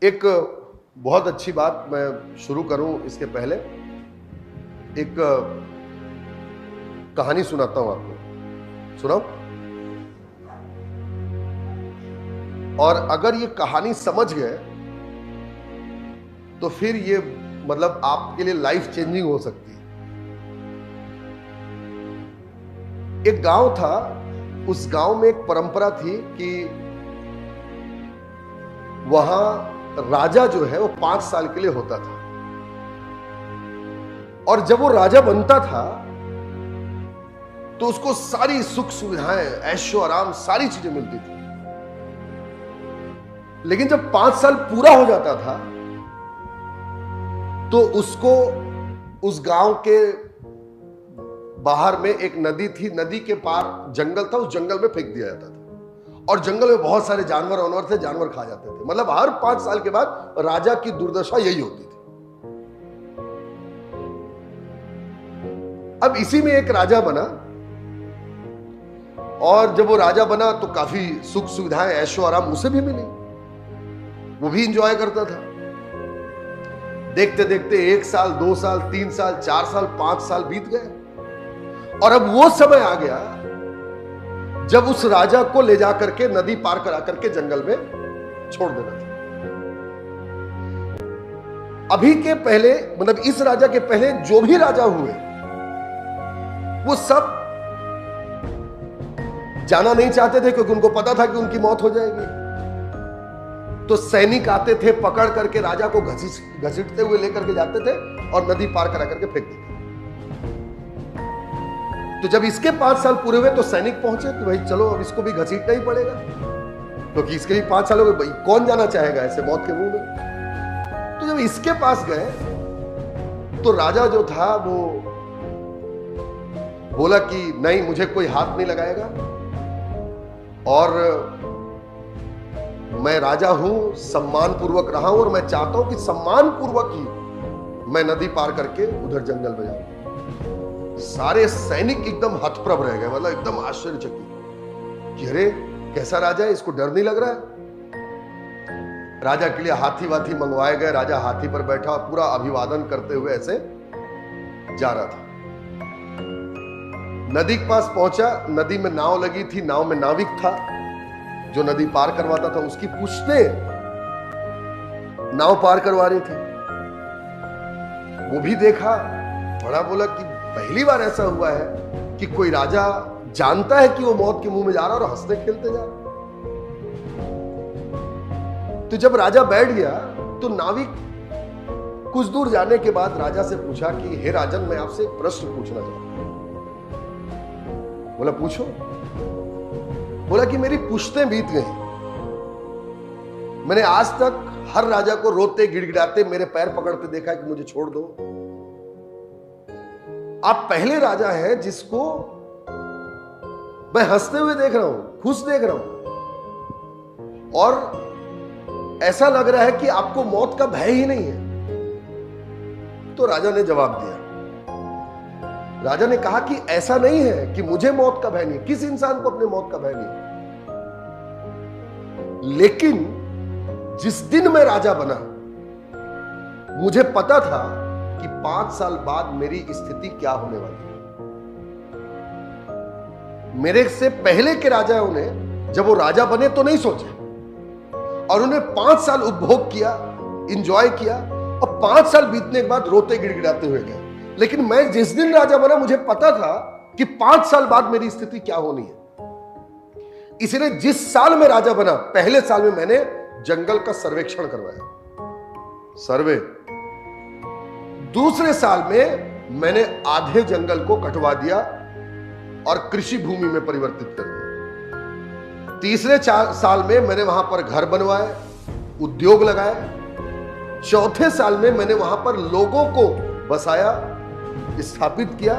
एक बहुत अच्छी बात मैं शुरू करूं इसके पहले एक कहानी सुनाता हूं आपको। सुनाओ। और अगर ये कहानी समझ गए तो फिर ये मतलब आपके लिए लाइफ चेंजिंग हो सकती है। एक गांव था, उस गांव में एक परंपरा थी कि वहां राजा जो है वो 5 साल के लिए होता था, और जब वो राजा बनता था तो उसको सारी सुख सुविधाएं, ऐशो आराम, सारी चीजें मिलती थी। लेकिन जब 5 साल पूरा हो जाता था तो उसको उस गांव के बाहर में एक नदी थी, नदी के पार जंगल था, उस जंगल में फेंक दिया जाता था। और जंगल में बहुत सारे जानवर वानवर थे, जानवर खा जाते थे। मतलब हर 5 साल के बाद राजा की दुर्दशा यही होती थी। अब इसी में एक राजा बना, और जब वो राजा बना तो काफी सुख सुविधाएं, ऐशो आराम उसे भी मिली, वो भी इंजॉय करता था। देखते देखते 1 साल, 2 साल, 3 साल, 4 साल, 5 साल बीत गए, और अब वो समय आ गया जब उस राजा को ले जाकर के नदी पार करा करके जंगल में छोड़ देना था। अभी के पहले, मतलब इस राजा के पहले जो भी राजा हुए वो सब जाना नहीं चाहते थे, क्योंकि उनको पता था कि उनकी मौत हो जाएगी। तो सैनिक आते थे, पकड़ करके राजा को घसीटते हुए लेकर के जाते थे और नदी पार करा करके फेंक देते। तो जब इसके 5 साल पूरे हुए तो सैनिक पहुंचे कि भाई चलो अब इसको भी घसीटना ही पड़ेगा, क्योंकि इसके भी 5 साल हो गए, भाई कौन जाना चाहेगा ऐसे मौत के मुंह में। तो जब इसके पास गए तो राजा जो था वो बोला कि नहीं, मुझे कोई हाथ नहीं लगाएगा, और मैं राजा हूं, सम्मान पूर्वक रहा हूं, और मैं चाहता हूं कि सम्मान पूर्वक ही मैं नदी पार करके उधर जंगल में जाऊं। सारे सैनिक एकदम हतप्रभ रह गए, मतलब एकदम आश्चर्यचकित कि अरे कैसा राजा है, इसको डर नहीं लग रहा है। राजा के लिए हाथी वाथी मंगवाए गए, राजा हाथी पर बैठा और पूरा अभिवादन करते हुए ऐसे जा रहा था। नदी के पास पहुंचा, नदी में नाव लगी थी, नाव में नाविक था जो नदी पार करवाता था, उसकी पुश्तें नाव पार करवा रही थी। वो भी देखा, बड़ा बोला कि पहली बार ऐसा हुआ है कि कोई राजा जानता है कि वो मौत के मुंह में जा रहा है और हंसते खेलते जा रहा। तो जब राजा बैठ गया तो नाविक कुछ दूर जाने के बाद राजा से पूछा कि हे राजन, मैं आपसे एक प्रश्न पूछना चाहता हूं। बोला पूछो। बोला कि मेरी पुश्तें बीत गई, मैंने आज तक हर राजा को रोते गिड़गिड़ाते मेरे पैर पकड़ते देखा कि मुझे छोड़ दो। आप पहले राजा हैं जिसको मैं हंसते हुए देख रहा हूं, खुश देख रहा हूं, और ऐसा लग रहा है कि आपको मौत का भय ही नहीं है। तो राजा ने जवाब दिया, राजा ने कहा कि ऐसा नहीं है कि मुझे मौत का भय नहीं, किस इंसान को अपने मौत का भय नहीं, लेकिन जिस दिन मैं राजा बना मुझे पता था कि 5 साल बाद मेरी स्थिति क्या होने वाली है। मेरे से पहले के राजाओं ने जब वो राजा बने तो नहीं सोचे, और उन्हें 5 साल उपभोग किया, एंजॉय किया, और 5 साल बीतने के बाद रोते गिड़गिड़ाते हुए गए। लेकिन मैं जिस दिन राजा बना मुझे पता था कि 5 साल बाद मेरी स्थिति क्या होनी है। इसलिए जिस साल में राजा बना, पहले साल में मैंने जंगल का सर्वेक्षण करवाया, सर्वे। दूसरे साल में मैंने आधे जंगल को कटवा दिया और कृषि भूमि में परिवर्तित कर दिया। तीसरे साल में मैंने वहां पर घर बनवाए, उद्योग लगाए। चौथे साल में मैंने वहां पर लोगों को बसाया, स्थापित किया।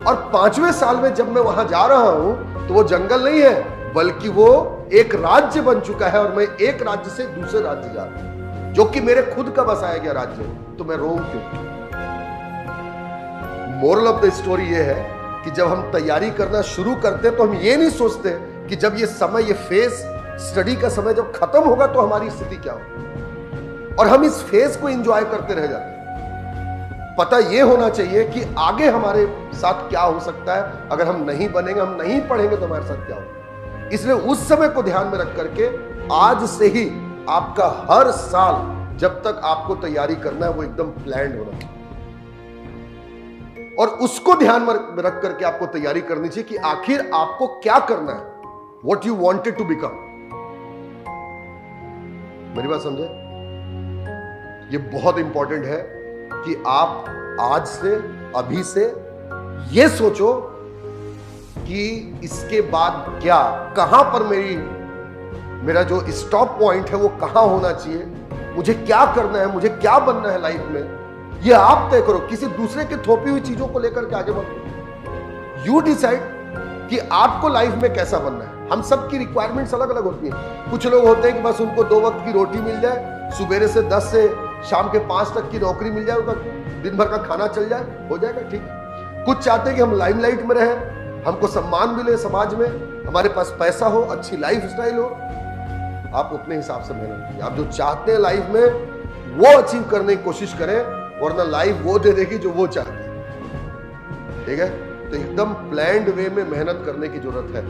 और 5वें साल में जब मैं वहां जा रहा हूं तो वो जंगल नहीं है, बल्कि वो एक राज्य बन चुका है, और मैं एक राज्य से दूसरे राज्य जा रहा हूं, जो कि मेरे खुद का बसाया गया राज्य है। तो मैं रोऊं क्यों? मोरल ऑफ द स्टोरी ये है कि जब हम तैयारी करना शुरू करते तो हम ये नहीं सोचते कि जब ये समय, ये फेज, स्टडी का समय जब खत्म होगा तो हमारी स्थिति क्या होगी। और हम इस फेज को एंजॉय करते रह जाते हैं। पता यह होना चाहिए कि आगे हमारे साथ क्या हो सकता है। अगर हम नहीं बनेंगे, हम नहीं पढ़ेंगे तो हमारे साथ क्या होगा। इसलिए उस समय को ध्यान में रख करके आज से ही आपका हर साल जब तक आपको तैयारी करना है वो एकदम प्लान्ड होना चाहिए, और उसको ध्यान में रख करके आपको तैयारी करनी चाहिए कि आखिर आपको क्या करना है, what you wanted to become. मेरी बात समझे? ये बहुत इंपॉर्टेंट है कि आप आज से, अभी से ये सोचो कि इसके बाद क्या, कहां पर मेरा जो स्टॉप पॉइंट है वो कहां होना चाहिए, मुझे क्या करना है, मुझे क्या बनना है लाइफ में, ये आप तय करो। किसी दूसरे के थोपी हुई चीजों को लेकर के आगे बढ़ो। यू डिसाइड कि आपको लाइफ में कैसा बनना है। हम सब की रिक्वायरमेंट्स अलग अलग होती हैं। कुछ लोग होते हैं कि बस उनको 2 वक्त की रोटी मिल जाए, सुबेरे से 10 से शाम के 5 तक की नौकरी मिल जाए, उनका दिन भर का खाना चल जाए, हो जाएगा ठीक। कुछ चाहते हैं कि हम लाइमलाइट में रहें, हमको सम्मान मिले समाज में, हमारे पास पैसा हो, अच्छी लाइफ स्टाइल हो। आप अपने हिसाब से मेहनत कीजिए। आप जो चाहते हैं लाइफ में वो अचीव करने की कोशिश करें, वरना लाइफ वो दे देगी जो वो चाहती है। ठीक है? तो एकदम प्लान्ड वे में मेहनत करने की जरूरत है।